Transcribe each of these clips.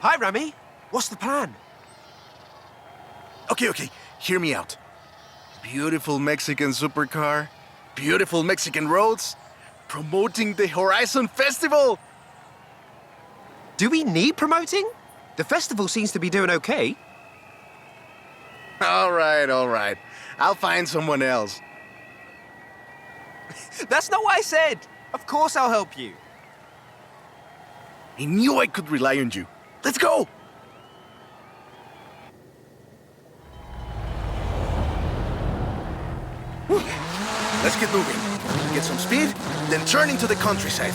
Hi, Rami. What's the plan? Okay, hear me out. Beautiful Mexican supercar, beautiful Mexican roads, promoting the Horizon Festival! Do we need promoting? The festival seems to be doing okay. All right. I'll find someone else. That's not what I said. Of course I'll help you. I knew I could rely on you. Let's go! Let's get moving. Get some speed, then turn into the countryside.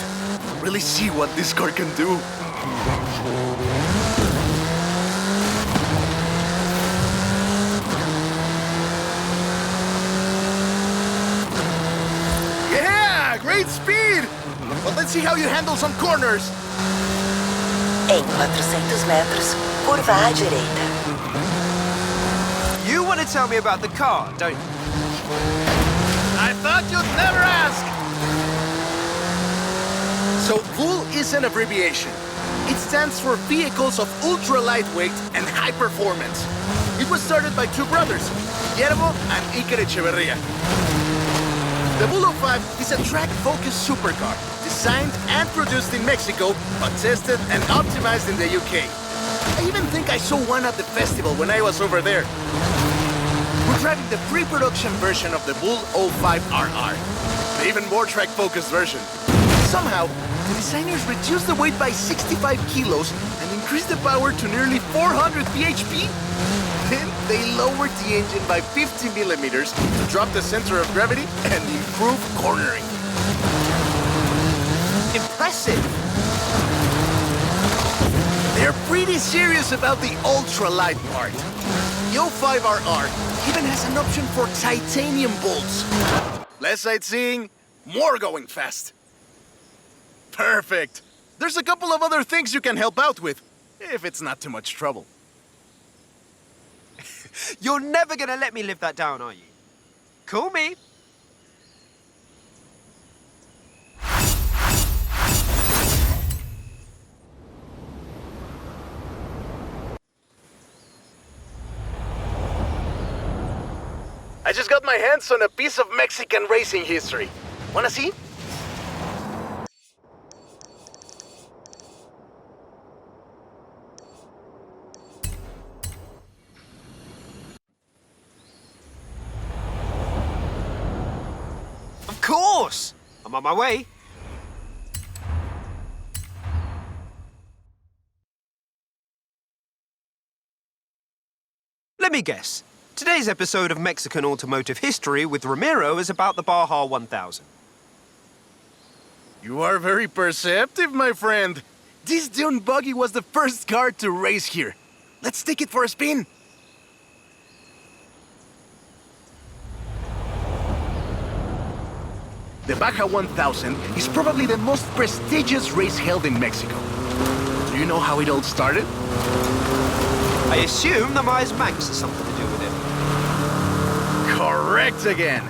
Really see what this car can do. Yeah, great speed! But let's see how you handle some corners. Em 400 metros, curva à direita. You want to tell me about the car, don't you? I thought you'd never ask! So, VUL is an abbreviation. It stands for Vehicles of Ultra Lightweight and High Performance. It was started by two brothers, Guillermo and Iker Echeverria. The VUL 05 is a track-focused supercar, designed and produced in Mexico, but tested and optimized in the UK. I even think I saw one at the festival when I was over there. We're driving the pre-production version of the VUL 05RR, the even more track-focused version. Somehow, the designers reduced the weight by 65 kilos and increased the power to nearly 400 bhp. Then they lowered the engine by 50 millimeters to drop the center of gravity and improve cornering. Impressive. They're pretty serious about the ultra-light part. The 05RR even has an option for titanium bolts. Less sightseeing, more going fast. Perfect. There's a couple of other things you can help out with, if it's not too much trouble. You're never going to let me live that down, are you? Call me. I just got my hands on a piece of Mexican racing history. Wanna see? Of course. I'm on my way. Let me guess. Today's episode of Mexican Automotive History with Ramiro is about the Baja 1000. You are very perceptive, my friend. This dune buggy was the first car to race here. Let's take it for a spin. The Baja 1000 is probably the most prestigious race held in Mexico. Do you know how it all started? I assume the Myers Manx has something to do with it. Correct again.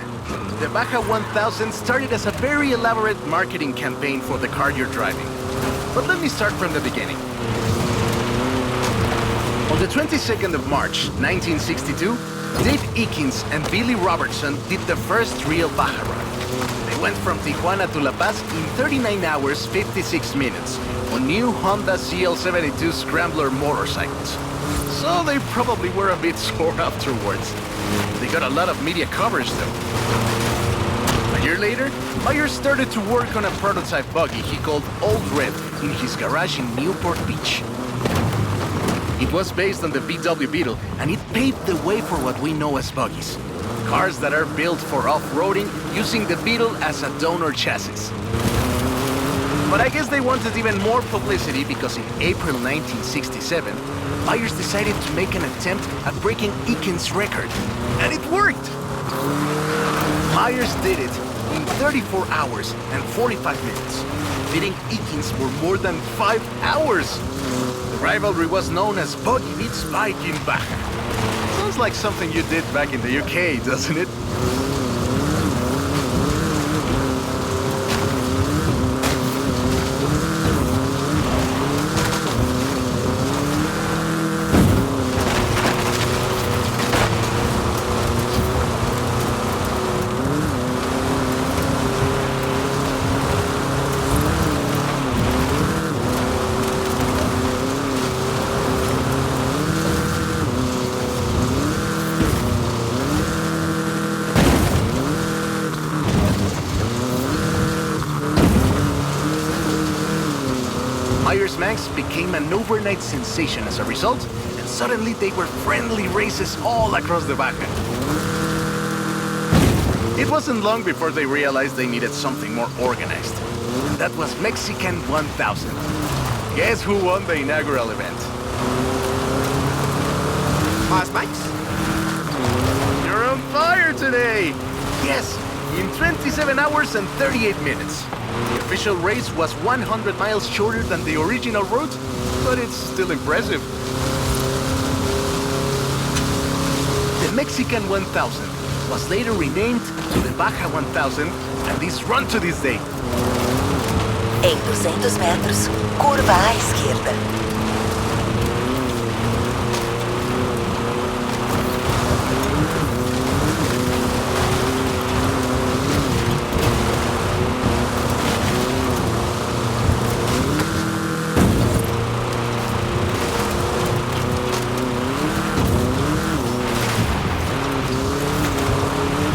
The Baja 1000 started as a very elaborate marketing campaign for the car you're driving. But let me start from the beginning. On the 22nd of March, 1962, Dave Eakins and Billy Robertson did the first real Baja run. They went from Tijuana to La Paz in 39 hours, 56 minutes on new Honda CL72 Scrambler motorcycles. So they probably were a bit sore afterwards. They got a lot of media coverage though. A year later, Myers started to work on a prototype buggy he called Old Red in his garage in Newport Beach. It was based on the VW Beetle, and it paved the way for what we know as buggies. Cars that are built for off-roading using the Beetle as a donor chassis. But I guess they wanted even more publicity because in April 1967, Myers decided to make an attempt at breaking Eakins' record. And it worked! Myers did it in 34 hours and 45 minutes, beating Eakins for more than 5 hours. The rivalry was known as Buggy Beats Bike in Baja. Sounds like something you did back in the UK, doesn't it? years max became an overnight sensation as a result, and suddenly they were friendly races all across the Baja. It wasn't long before they realized they needed something more organized. And that was Mexican 1000. Guess who won the inaugural event? Pass, Max. You're on fire today! Yes, in 27 hours and 38 minutes. The official race was 100 miles shorter than the original route, but it's still impressive. The Mexican 1000 was later renamed to the Baja 1000 and is run to this day. Em 200 metros, curva à esquerda.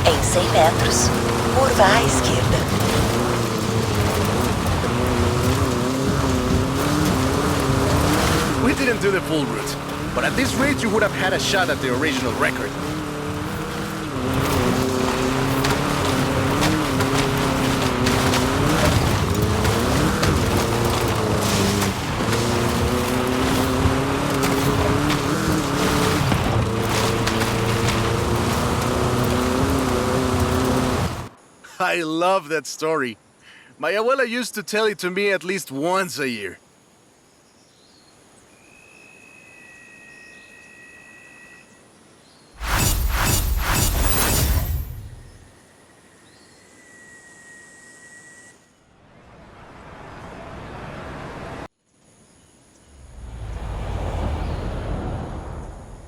Em 100 metros, curva à esquerda. We didn't do the full route, but at this rate you would have had a shot at the original record. I love that story. My abuela used to tell it to me at least once a year.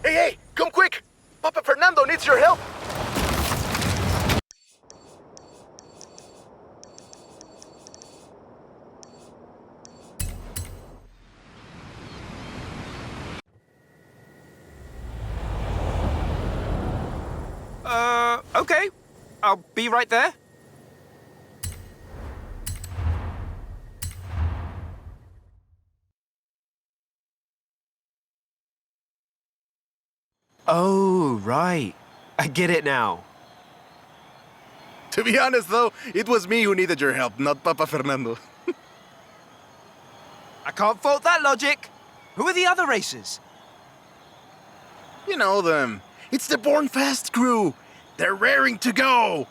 Hey, come quick! Papa Fernando needs your help! Okay. I'll be right there. Oh, right. I get it now. To be honest though, it was me who needed your help, not Papa Fernando. I can't fault that logic. Who are the other racers? You know them. It's the Born Fast crew. They're raring to go.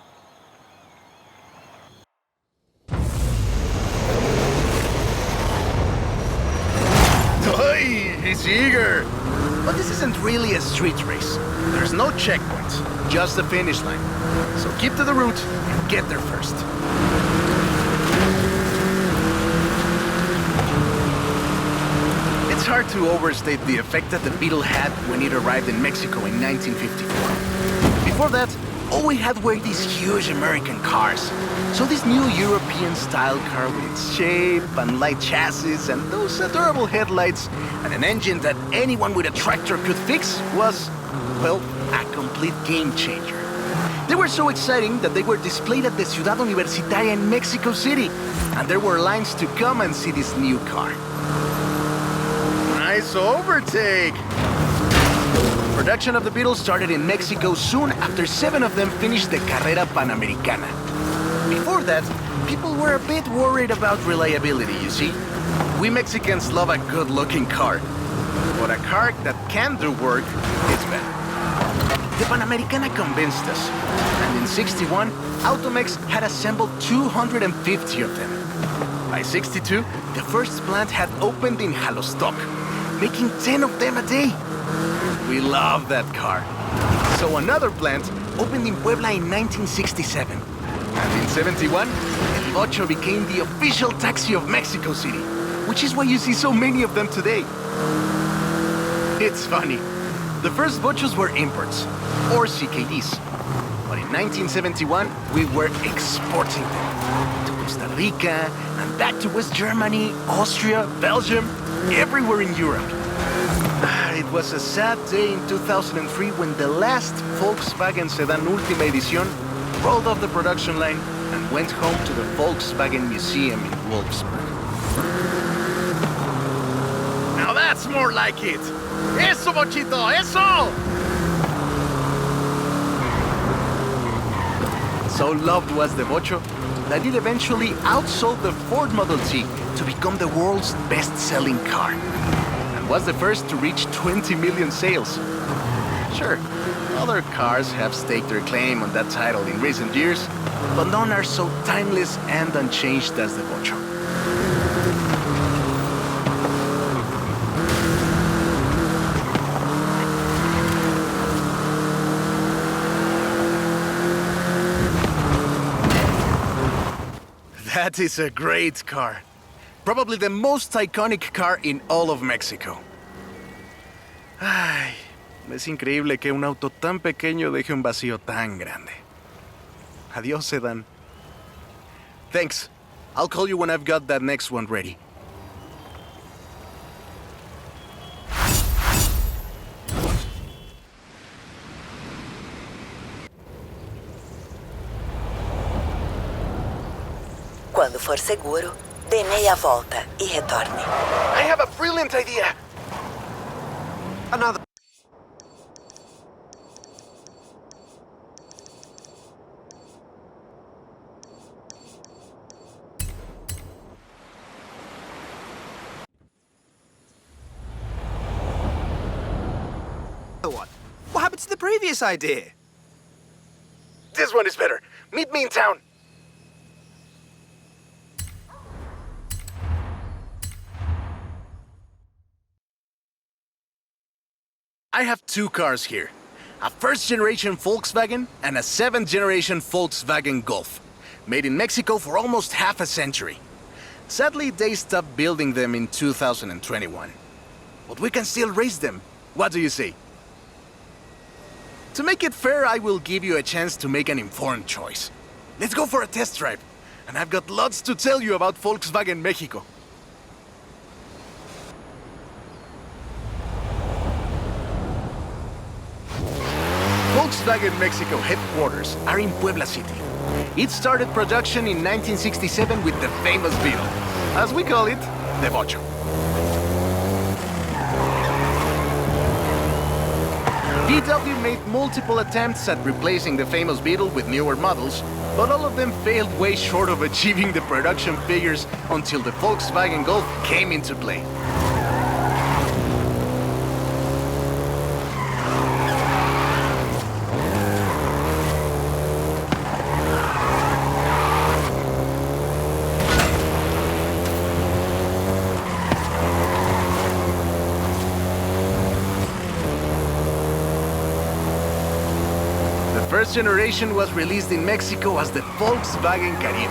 Hey, he's eager. But this isn't really a street race. There's no checkpoints, just the finish line. So keep to the route and get there first. It's hard to overstate the effect that the Beetle had when it arrived in Mexico in 1954. Before that, all we had were these huge American cars. So this new European-style car with its shape and light chassis and those adorable headlights and an engine that anyone with a tractor could fix was, well, a complete game changer. They were so exciting that they were displayed at the Ciudad Universitaria in Mexico City, and there were lines to come and see this new car. Nice overtake! Production of the Beetle started in Mexico soon after 7 of them finished the Carrera Panamericana. Before that, people were a bit worried about reliability, you see. We Mexicans love a good-looking car. But a car that can do work is better. The Panamericana convinced us. And in '61, Automex had assembled 250 of them. By '62, the first plant had opened in Jalostoc, making 10 of them a day. We love that car. So another plant opened in Puebla in 1967. And in '71, El Ocho became the official taxi of Mexico City, which is why you see so many of them today. It's funny. The first Bochos were imports, or CKDs. But in 1971, we were exporting them to Costa Rica, and back to West Germany, Austria, Belgium, everywhere in Europe. It was a sad day in 2003 when the last Volkswagen sedan Última Edición rolled off the production line and went home to the Volkswagen Museum in Wolfsburg. That's more like it! Eso, Bochito, eso! So loved was the Bocho that it eventually outsold the Ford Model T to become the world's best-selling car. And was the first to reach 20 million sales. Sure, other cars have staked their claim on that title in recent years, but none are so timeless and unchanged as the Bocho. That is a great car. Probably the most iconic car in all of Mexico. Ay, es increíble que un auto tan pequeño deje un vacío tan grande. Adiós, sedan. Thanks. I'll call you when I've got that next one ready. Quando for seguro, dê meia volta e retorne. I have a brilliant idea! Another. What happened to the previous idea? This one is better. Meet me in town. I have two cars here. A first-generation Volkswagen and a 7th-generation Volkswagen Golf. Made in Mexico for almost half a century. Sadly, they stopped building them in 2021. But we can still race them. What do you say? To make it fair, I will give you a chance to make an informed choice. Let's go for a test drive. And I've got lots to tell you about Volkswagen Mexico. Volkswagen Mexico headquarters are in Puebla City. It started production in 1967 with the famous Beetle. As we call it, the Bocho. VW made multiple attempts at replacing the famous Beetle with newer models, but all of them failed way short of achieving the production figures until the Volkswagen Golf came into play. The first generation was released in Mexico as the Volkswagen Caribe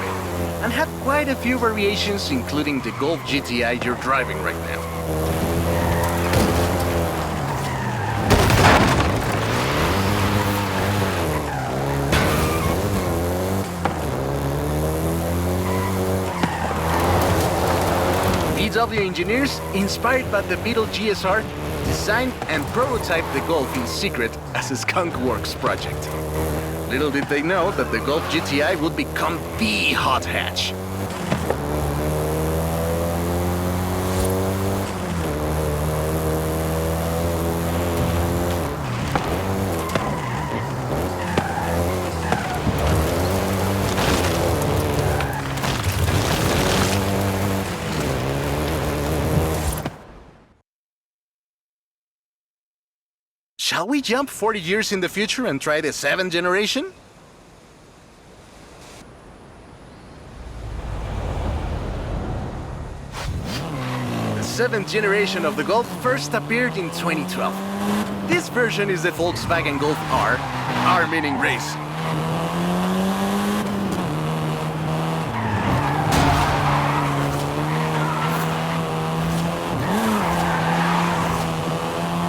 and had quite a few variations, including the Golf GTI you're driving right now. VW engineers, inspired by the Beetle GSR, designed and prototyped the Golf in secret as a Skunk Works project. Little did they know that the Golf GTI would become the hot hatch. Shall we jump 40 years in the future and try the 7th generation? The 7th generation of the Golf first appeared in 2012. This version is the Volkswagen Golf R, R meaning race.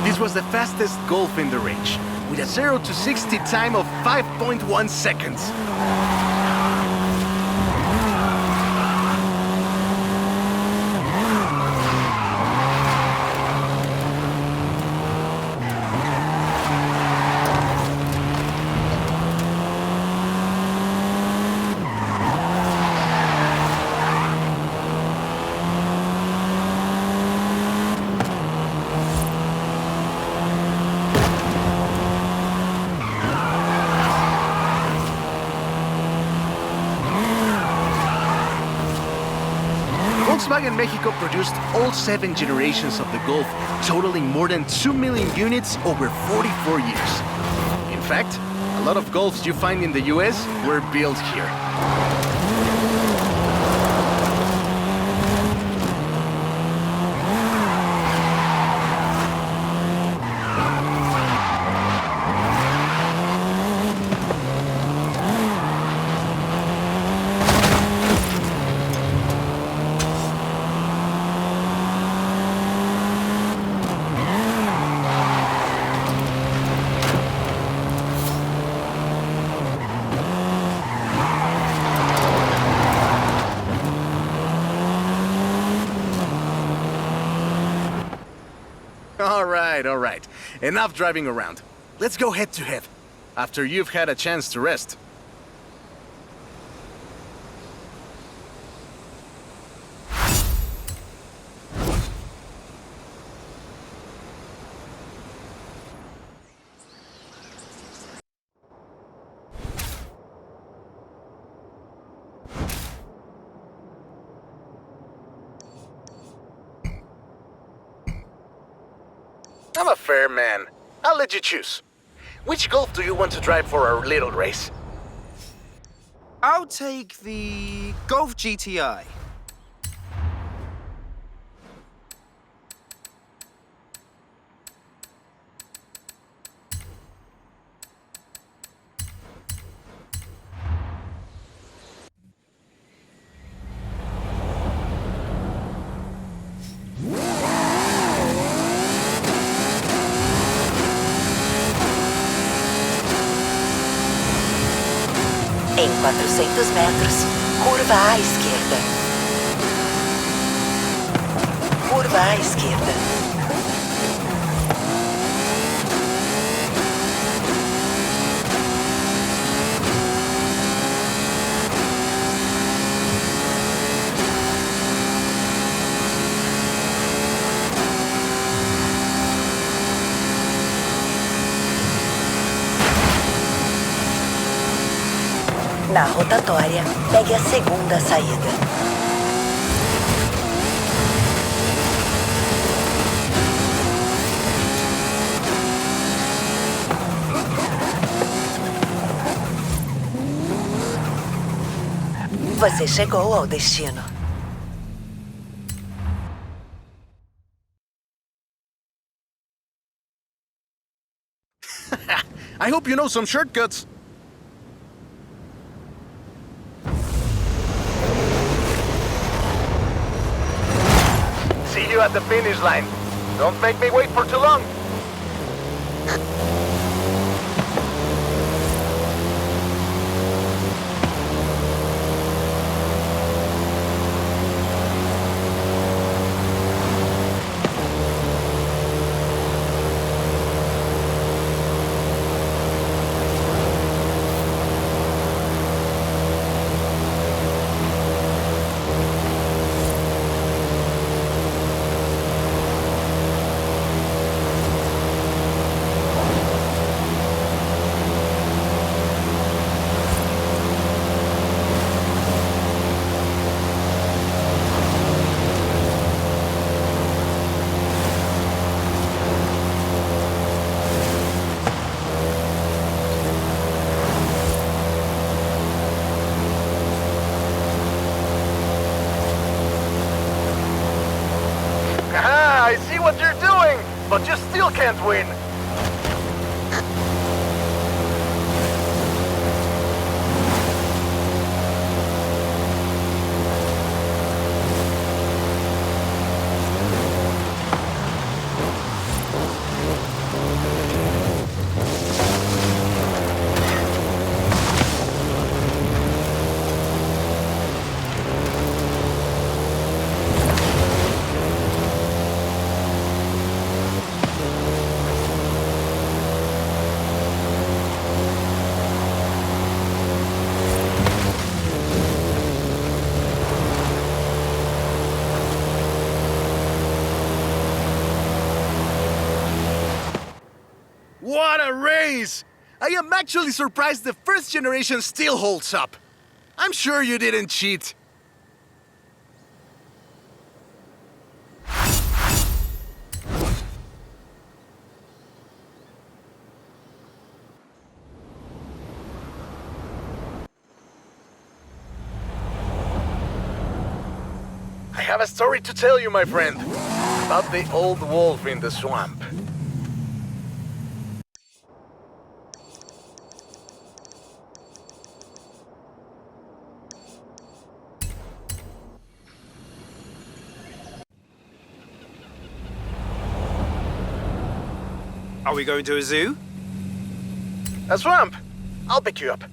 This was the fastest Golf in the range, with a 0 to 60 time of 5.1 seconds. Volkswagen Mexico produced all 7 generations of the Golf, totaling more than 2 million units over 44 years. In fact, a lot of Golfs you find in the US were built here. All right. Enough driving around. Let's go head to head, after you've had a chance to rest. I'm a fair man. I'll let you choose. Which Golf do you want to drive for our little race? I'll take the Golf GTI. Em 400 metros, curva à esquerda. Curva à esquerda. Na rotatória, pegue a segunda saída. Você chegou ao destino. I hope you know some shortcuts. See you at the finish line. Don't make me wait for too long. I see what you're doing, but you still can't win. What a race! I am actually surprised the first generation still holds up. I'm sure you didn't cheat. a story to tell you, my friend. About the old wolf in the swamp. Are we going to a zoo? A swamp! I'll pick you up.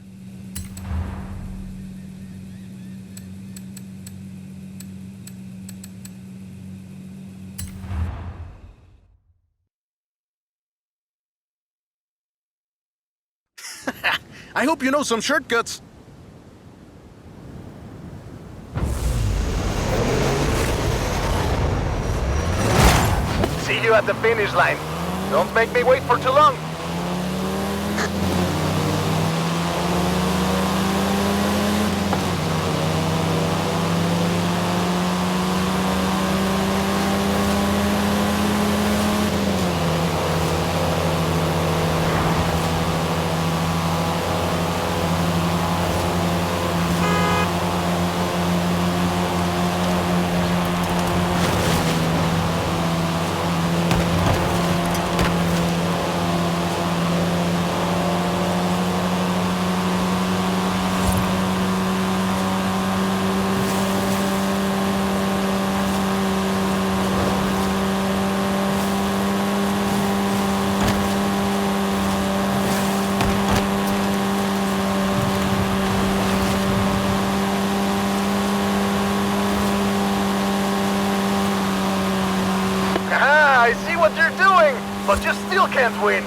I hope you know some shortcuts. See you at the finish line. Don't make me wait for too long. I see what you're doing, but you still can't win.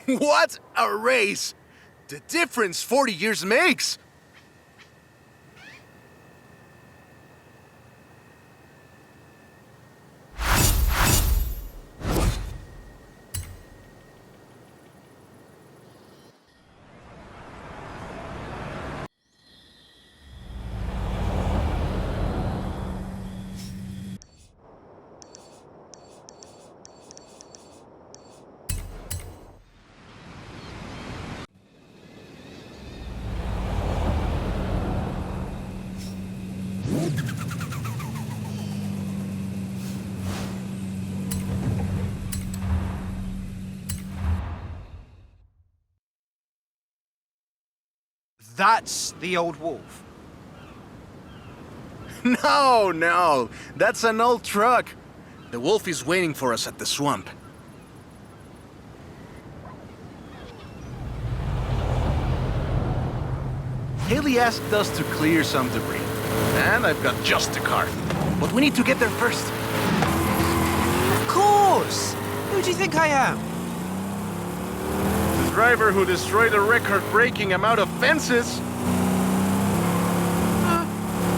What a race! The difference 40 years makes! That's the old wolf. No, that's an old truck. The wolf is waiting for us at the swamp. Haley asked us to clear some debris, and I've got just the car. But we need to get there first. Of course! Who do you think I am? The driver who destroyed a record-breaking amount of fences.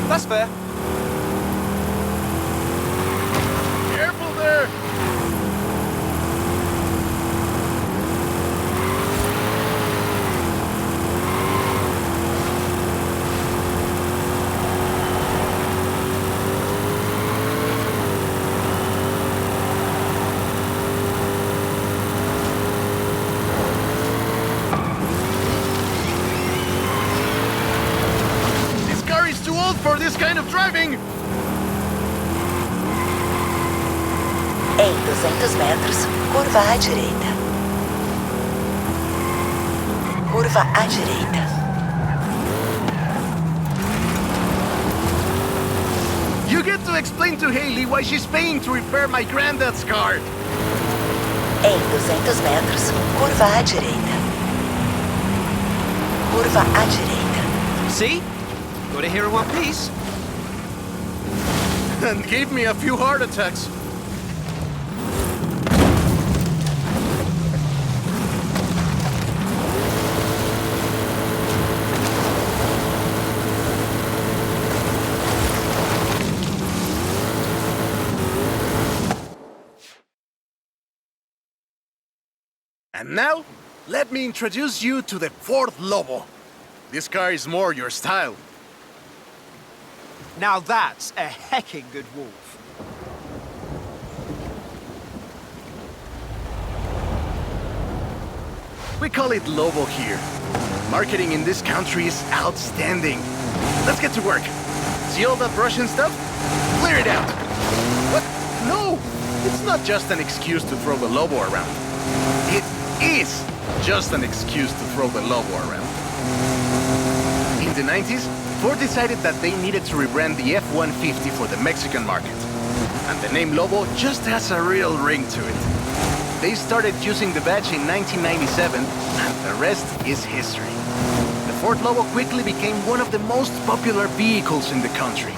That's fair. Careful there! For this kind of driving! Em 200 metros, curva à direita. Curva à direita. You get to explain to Haley why she's paying to repair my granddad's car. Em 200 metros, curva à direita. Curva à direita. See? Got it here in one piece. and gave me a few heart attacks. And now, let me introduce you to the Ford Lobo. This car is more your style. Now that's a hecking good wolf. We call it Lobo here. Marketing in this country is outstanding. Let's get to work. See all that Russian stuff? Clear it out. What? No! It's not just an excuse to throw the Lobo around. It is just an excuse to throw the Lobo around. In the 90s, Ford decided that they needed to rebrand the F-150 for the Mexican market. And the name Lobo just has a real ring to it. They started using the badge in 1997, and the rest is history. The Ford Lobo quickly became one of the most popular vehicles in the country.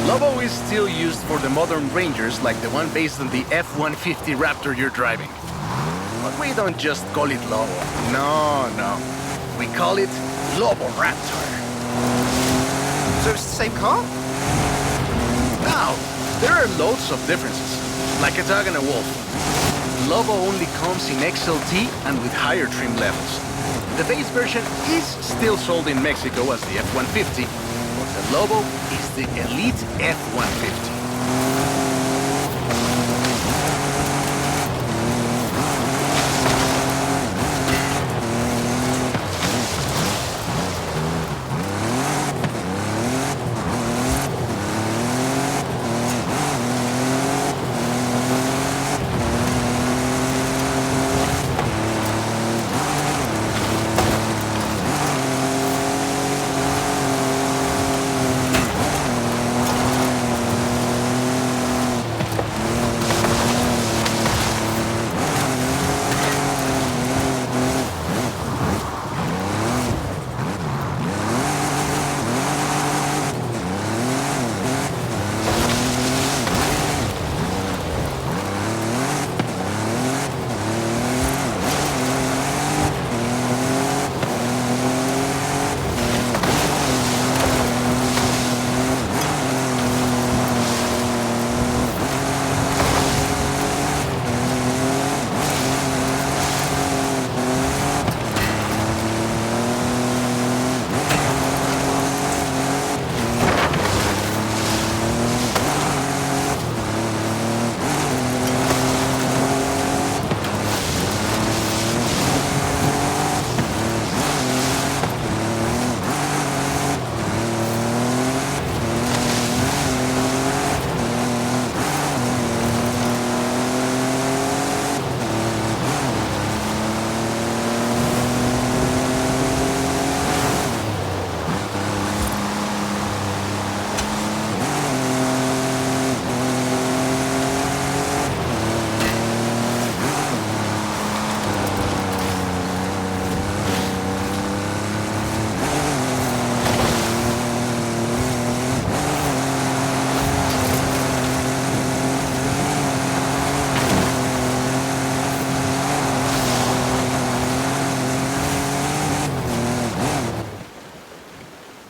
Lobo is still used for the modern Rangers like the one based on the F-150 Raptor you're driving. But we don't just call it Lobo. No. We call it Lobo Raptor. So it's the same car? Now, there are loads of differences, like a dog and a wolf. Lobo only comes in XLT and with higher trim levels. The base version is still sold in Mexico as the F-150, but the Lobo is the elite F-150.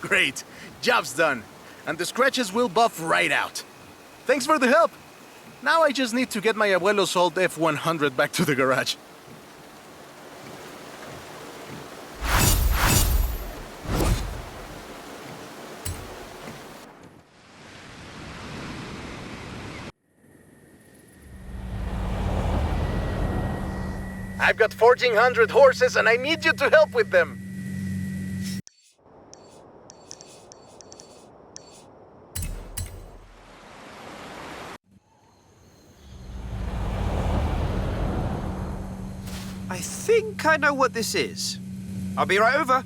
Great. Job's done. And the scratches will buff right out. Thanks for the help. Now I just need to get my abuelo's old F-100 back to the garage. I've got 1,400 horses and I need you to help with them. I think I know what this is. I'll be right over.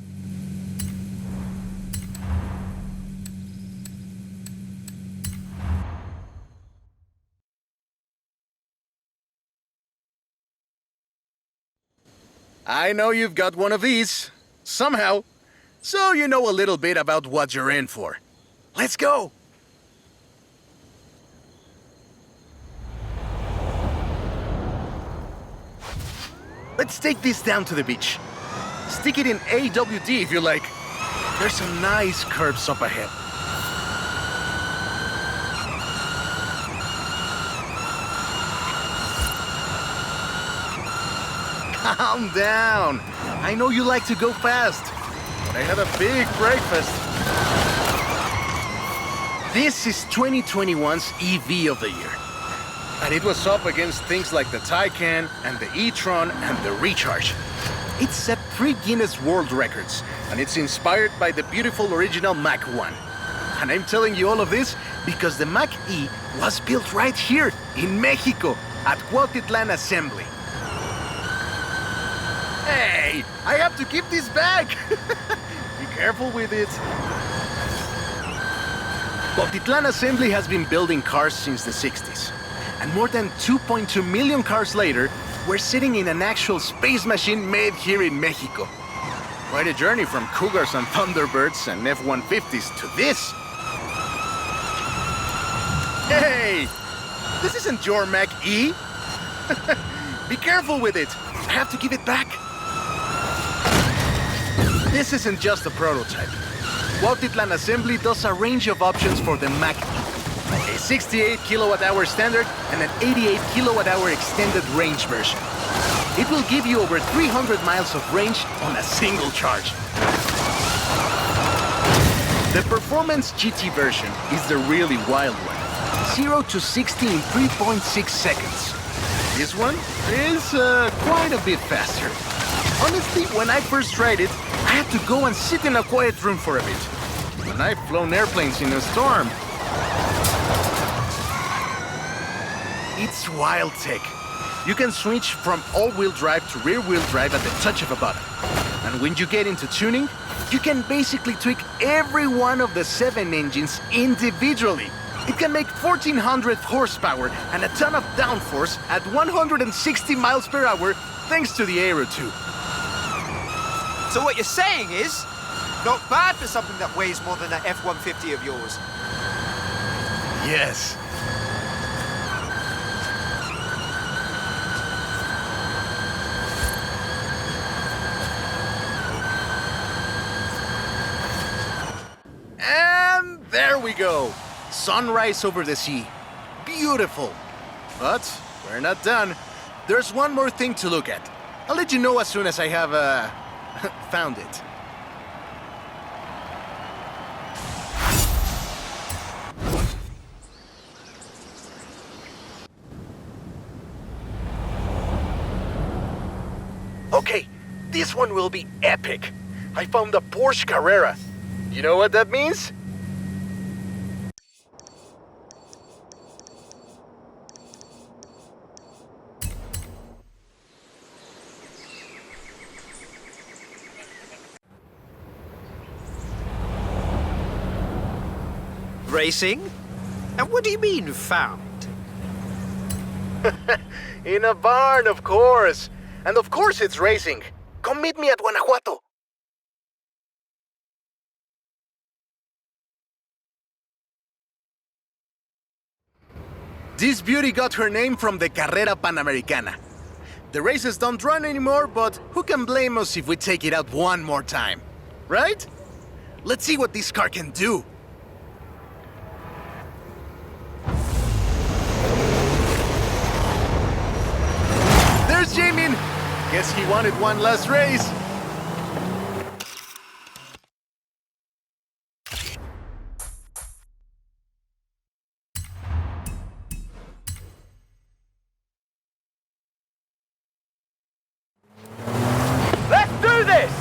I know you've got one of these. Somehow. so you know a little bit about what you're in for. Let's go! Let's take this down to the beach. Stick it in AWD if you like. There's some nice curves up ahead. Calm down. I know you like to go fast, but I had a big breakfast. This is 2021's EV of the year. And it was up against things like the Taycan and the e-tron and the Recharge. It set 3 Guinness World Records, and it's inspired by the beautiful original Mach 1. And I'm telling you all of this because the Mach E was built right here in Mexico at Cuautitlán Assembly. Hey, I have to keep this back. Be careful with it. Cuautitlán Assembly has been building cars since the 60s. And more than 2.2 million cars later, we're sitting in an actual space machine made here in Mexico. Quite a journey from Cougars and Thunderbirds and F-150s to this. Hey, this isn't your Mach E. Be careful with it. I have to give it back. This isn't just a prototype. Cuautitlán Assembly does a range of options for the Mach E. A 68 kilowatt-hour standard and an 88 kilowatt-hour extended range version. It will give you over 300 miles of range on a single charge. The Performance GT version is the really wild one. 0 to 60 in 3.6 seconds. This one is quite a bit faster. Honestly, when I first tried it, I had to go and sit in a quiet room for a bit. When I've flown airplanes in a storm, it's wild tech. You can switch from all-wheel drive to rear-wheel drive at the touch of a button. And when you get into tuning, you can basically tweak every one of the 7 engines individually. It can make 1,400 horsepower and a ton of downforce at 160 miles per hour thanks to the Aero 2. So what you're saying is, not bad for something that weighs more than that F-150 of yours. Yes. And there we go. Sunrise over the sea. Beautiful. But we're not done. There's one more thing to look at. I'll let you know as soon as I have, found it. Okay, this one will be epic. I found a Porsche Carrera. You know what that means? Racing? And what do you mean, found? In a barn, of course. And of course it's racing. Come meet me at Guanajuato. This beauty got her name from the Carrera Panamericana. The races don't run anymore, but who can blame us if we take it out one more time? Right? Let's see what this car can do. There's Jamin! Guess he wanted one last race. Let's do this!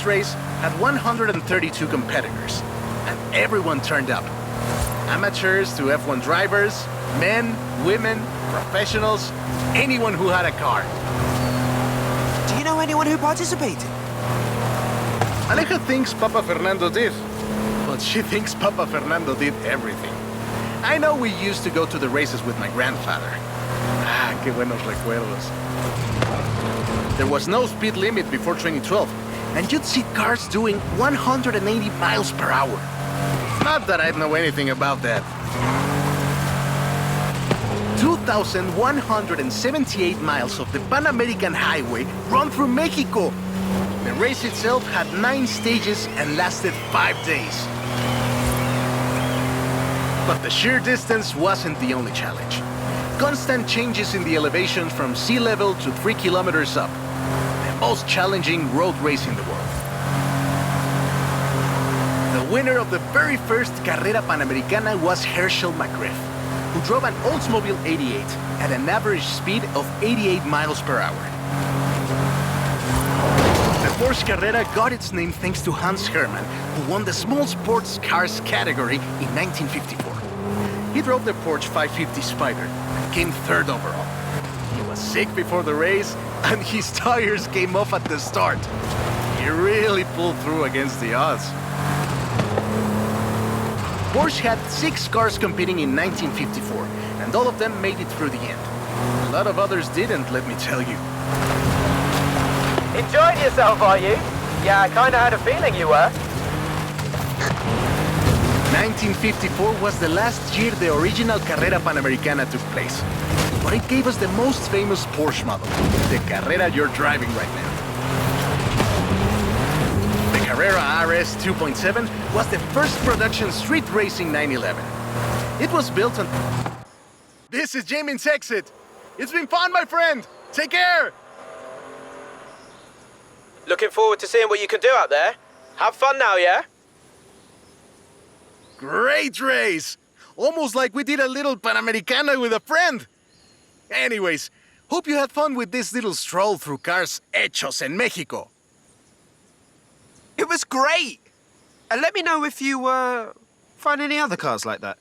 race had 132 competitors, and everyone turned up. Amateurs to F1 drivers, men, women, professionals, anyone who had a car. Do you know anyone who participated? Aleja thinks Papa Fernando did, but she thinks Papa Fernando did everything. I know we used to go to the races with my grandfather. Ah, qué buenos recuerdos. There was no speed limit before 2012, and you'd see cars doing 180 miles per hour. Not that I know anything about that. 2,178 miles of the Pan American Highway run through Mexico. The race itself had 9 stages and lasted 5 days. But the sheer distance wasn't the only challenge. Constant changes in the elevation from sea level to 3 kilometers up. The most challenging road race in the world. The winner of the very first Carrera Panamericana was Herschel McGriff, who drove an Oldsmobile 88 at an average speed of 88 miles per hour. The Porsche Carrera got its name thanks to Hans Hermann, who won the small sports cars category in 1954. He drove the Porsche 550 Spider and came 3rd overall. He was sick before the race, and his tires came off at the start. He really pulled through against the odds. Porsche had 6 cars competing in 1954, and all of them made it through the end. A lot of others didn't, let me tell you. Enjoying yourself, are you? Yeah, I kinda had a feeling you were. 1954 was the last year the original Carrera Panamericana took place. But it gave us the most famous Porsche model, the Carrera you're driving right now. The Carrera RS 2.7 was the first production street racing 911. It was built on... This is Jamin's exit. It's been fun, my friend. Take care. Looking forward to seeing what you can do out there. Have fun now, yeah? Great race! Almost like we did a little Panamericana with a friend. Anyways, hope you had fun with this little stroll through cars hechos en Mexico. It was great! And let me know if you, find any other cars like that.